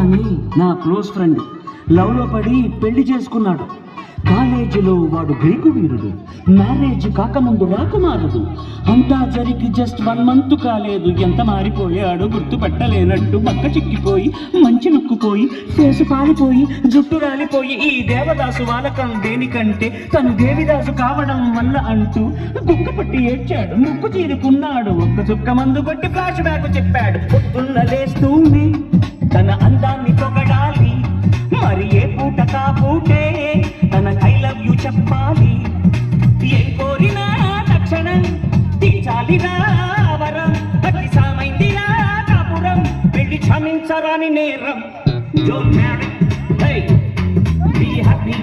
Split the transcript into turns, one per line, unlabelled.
అని నా close friend లవ్లో పడి పెళ్లి చేసుకున్నాడు. కాలేజీలో వాడు గ్రీకు వీరుడు, మ్యారేజ్ కాకముందు రాకుమారుడు. అంతా జరిగి జస్ట్ 1 month కాలేదు, ఎంత మారిపోయాడు గుర్తుపట్టలేనట్టు. పక్క చిక్కిపోయి మంచి నొక్కుపోయి ఫేసు పారిపోయి జుట్టు రాలిపోయి ఈ దేవదాసు వాలకం దేనికంటే తను దేవిదాసు కావడం వల్ల అంటూ గుక్క పట్టి ఏడ్చాడు, ముక్కు చీరుకున్నాడు. ఒక్క చుక్క మందు కొట్టి ఫ్లాష్ బ్యాక్ చెప్పాడు. పొద్దున్న లేస్తూనే తన అందాన్ని పొగడాలి, మరి ఏ పూట కాపూటే తన ఐ లవ్ యూ చెప్పాలి. ఏం కోరినా తక్షణం తీర్చాలిరా వరం, అతి సామైందిరా కాపురం, పెళ్లి క్షమించరాని నేరం. Don't marry, hey, be happy.